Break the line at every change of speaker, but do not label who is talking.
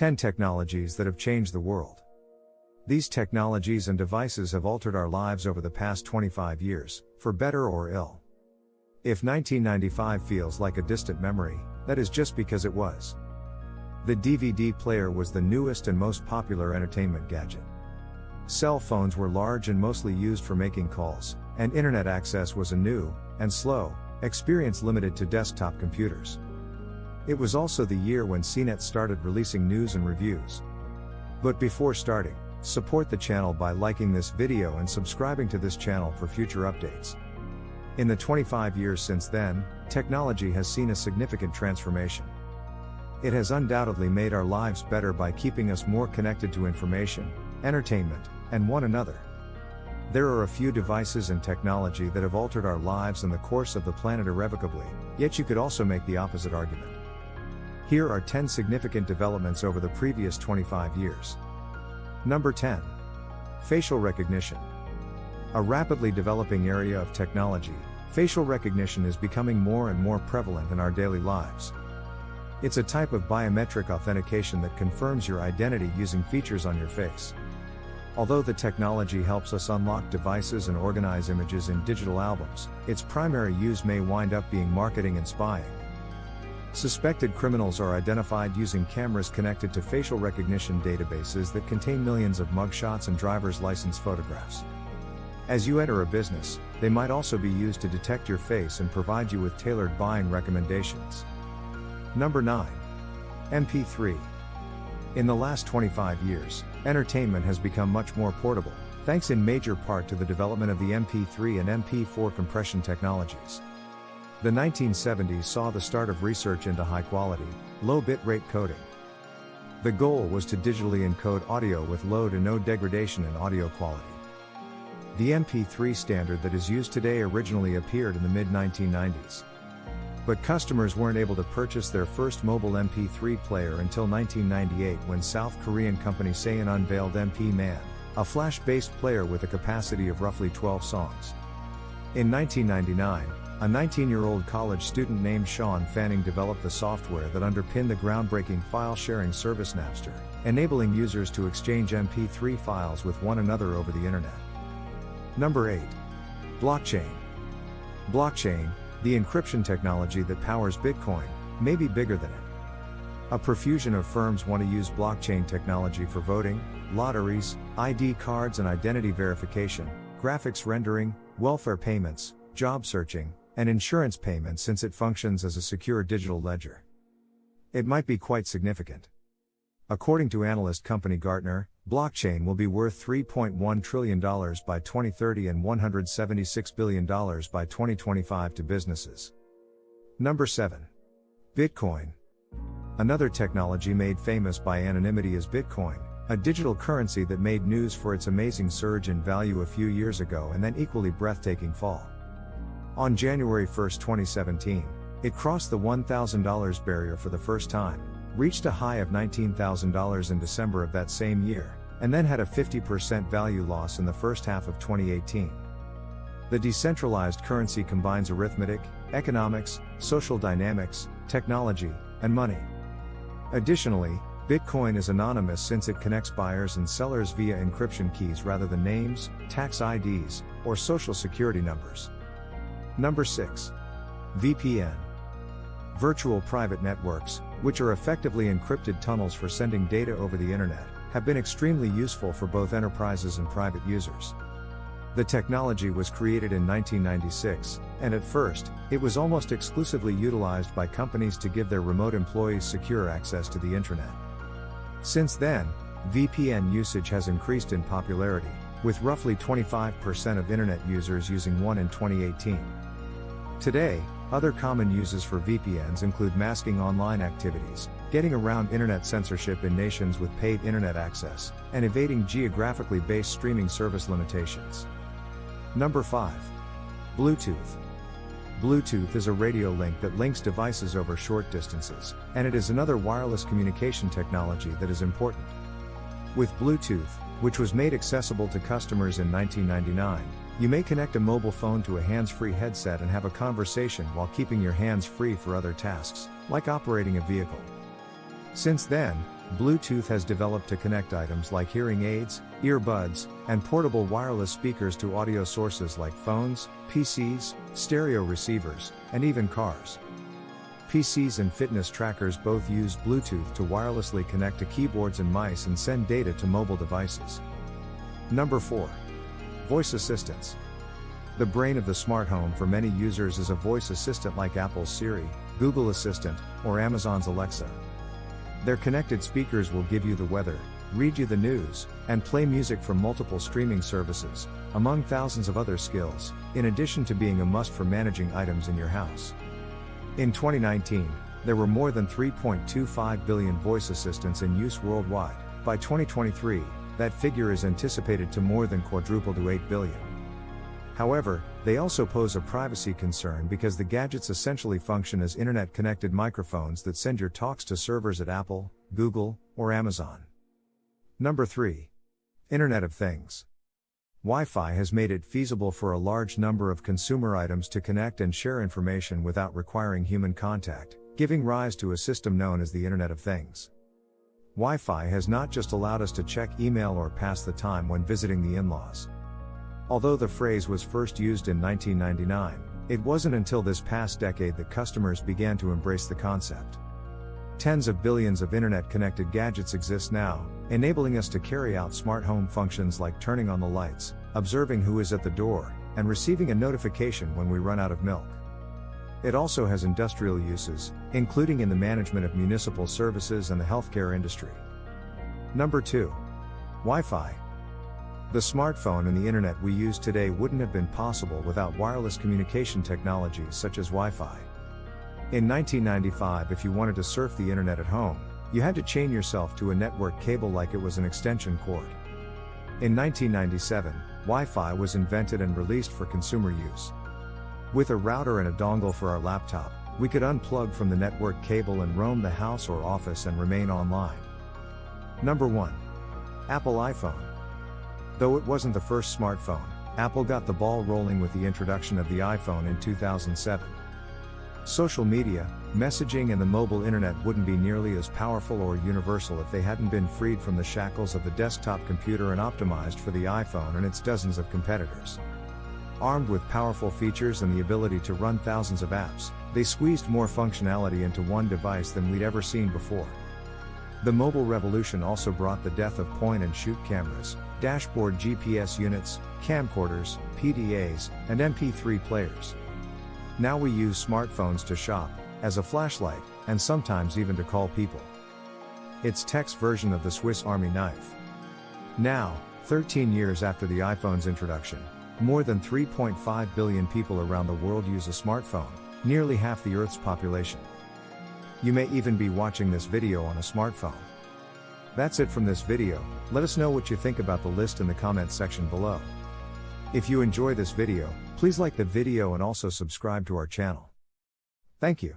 10 technologies that have changed the world. These technologies and devices have altered our lives over the past 25 years, for better or ill. If 1995 feels like a distant memory, that is just because it was. The DVD player was the newest and most popular entertainment gadget. Cell phones were large and mostly used for making calls, and internet access was a new, and slow, experience limited to desktop computers. It was also the year when CNET started releasing news and reviews. But before starting, support the channel by liking this video and subscribing to this channel for future updates. In the 25 years since then, technology has seen a significant transformation. It has undoubtedly made our lives better by keeping us more connected to information, entertainment, and one another. There are a few devices and technology that have altered our lives and the course of the planet irrevocably, yet you could also make the opposite argument. Here are 10 significant developments over the previous 25 years. Number 10. Facial recognition. A rapidly developing area of technology, facial recognition is becoming more and more prevalent in our daily lives. It's a type of biometric authentication that confirms your identity using features on your face. Although the technology helps us unlock devices and organize images in digital albums, its primary use may wind up being marketing and spying. Suspected criminals are identified using cameras connected to facial recognition databases that contain millions of mugshots and driver's license photographs. As you enter a business, they might also be used to detect your face and provide you with tailored buying recommendations. Number 9. MP3. In the last 25 years, entertainment has become much more portable, thanks in major part to the development of the MP3 and MP4 compression technologies. The 1970s saw the start of research into high-quality, low bitrate coding. The goal was to digitally encode audio with low to no degradation in audio quality. The MP3 standard that is used today originally appeared in the mid-1990s. But customers weren't able to purchase their first mobile MP3 player until 1998 when South Korean company Saeon unveiled MP-Man, a flash-based player with a capacity of roughly 12 songs. In 1999, a 19-year-old college student named Sean Fanning developed the software that underpinned the groundbreaking file-sharing service Napster, enabling users to exchange MP3 files with one another over the internet. Number 8. Blockchain. Blockchain, the encryption technology that powers Bitcoin, may be bigger than it. A profusion of firms want to use blockchain technology for voting, lotteries, ID cards and identity verification, graphics rendering, welfare payments, job searching, and insurance payments since it functions as a secure digital ledger. It might be quite significant. According to analyst company Gartner, blockchain will be worth $3.1 trillion by 2030 and $176 billion by 2025 to businesses. Number 7. Bitcoin. Another technology made famous by anonymity is Bitcoin, a digital currency that made news for its amazing surge in value a few years ago and then equally breathtaking fall. On January 1, 2017, it crossed the $1,000 barrier for the first time, reached a high of $19,000 in December of that same year, and then had a 50% value loss in the first half of 2018. The decentralized currency combines arithmetic, economics, social dynamics, technology, and money. Additionally, Bitcoin is anonymous since it connects buyers and sellers via encryption keys rather than names, tax IDs, or social security numbers. Number 6. VPN. Virtual private networks, which are effectively encrypted tunnels for sending data over the internet, have been extremely useful for both enterprises and private users. The technology was created in 1996, and at first, it was almost exclusively utilized by companies to give their remote employees secure access to the intranet. Since then, VPN usage has increased in popularity, with roughly 25% of internet users using one in 2018. Today, other common uses for VPNs include masking online activities, getting around internet censorship in nations with paid internet access, and evading geographically based streaming service limitations. Number 5. Bluetooth. Bluetooth is a radio link that links devices over short distances, and it is another wireless communication technology that is important. With Bluetooth, which was made accessible to customers in 1999, you may connect a mobile phone to a hands-free headset and have a conversation while keeping your hands free for other tasks, like operating a vehicle. Since then, Bluetooth has developed to connect items like hearing aids, earbuds, and portable wireless speakers to audio sources like phones, PCs, stereo receivers, and even cars. PCs and fitness trackers both use Bluetooth to wirelessly connect to keyboards and mice and send data to mobile devices. Number 4. Voice assistants. The brain of the smart home for many users is a voice assistant like Apple's Siri, Google Assistant, or Amazon's Alexa. Their connected speakers will give you the weather, read you the news, and play music from multiple streaming services, among thousands of other skills, in addition to being a must for managing items in your house. In 2019, there were more than 3.25 billion voice assistants in use worldwide. By 2023, that figure is anticipated to more than quadruple to 8 billion. However, they also pose a privacy concern because the gadgets essentially function as internet-connected microphones that send your talks to servers at Apple, Google, or Amazon. Number 3. Internet of Things. Wi-Fi has made it feasible for a large number of consumer items to connect and share information without requiring human contact, giving rise to a system known as the Internet of Things. Wi-Fi has not just allowed us to check email or pass the time when visiting the in-laws. Although the phrase was first used in 1999, it wasn't until this past decade that customers began to embrace the concept. Tens of billions of internet-connected gadgets exist now, enabling us to carry out smart home functions like turning on the lights, observing who is at the door, and receiving a notification when we run out of milk. It also has industrial uses, including in the management of municipal services and the healthcare industry. Number 2. Wi-Fi. The smartphone and the internet we use today wouldn't have been possible without wireless communication technologies such as Wi-Fi. In 1995, if you wanted to surf the internet at home, you had to chain yourself to a network cable like it was an extension cord. In 1997, Wi-Fi was invented and released for consumer use. With a router and a dongle for our laptop, we could unplug from the network cable and roam the house or office and remain online. Number 1. Apple iPhone. Though it wasn't the first smartphone, Apple got the ball rolling with the introduction of the iPhone in 2007. Social media, messaging and the mobile internet wouldn't be nearly as powerful or universal if they hadn't been freed from the shackles of the desktop computer and optimized for the iPhone and its dozens of competitors. Armed with powerful features and the ability to run thousands of apps, they squeezed more functionality into one device than we'd ever seen before. The mobile revolution also brought the death of point-and-shoot cameras, dashboard GPS units, camcorders, PDAs, and MP3 players. Now we use smartphones to shop, as a flashlight, and sometimes even to call people. It's tech's version of the Swiss Army knife. Now, 13 years after the iPhone's introduction, more than 3.5 billion people around the world use a smartphone, nearly half the Earth's population. You may even be watching this video on a smartphone. That's it from this video. Let us know what you think about the list in the comments section below. If you enjoy this video, please like the video and also subscribe to our channel. Thank you.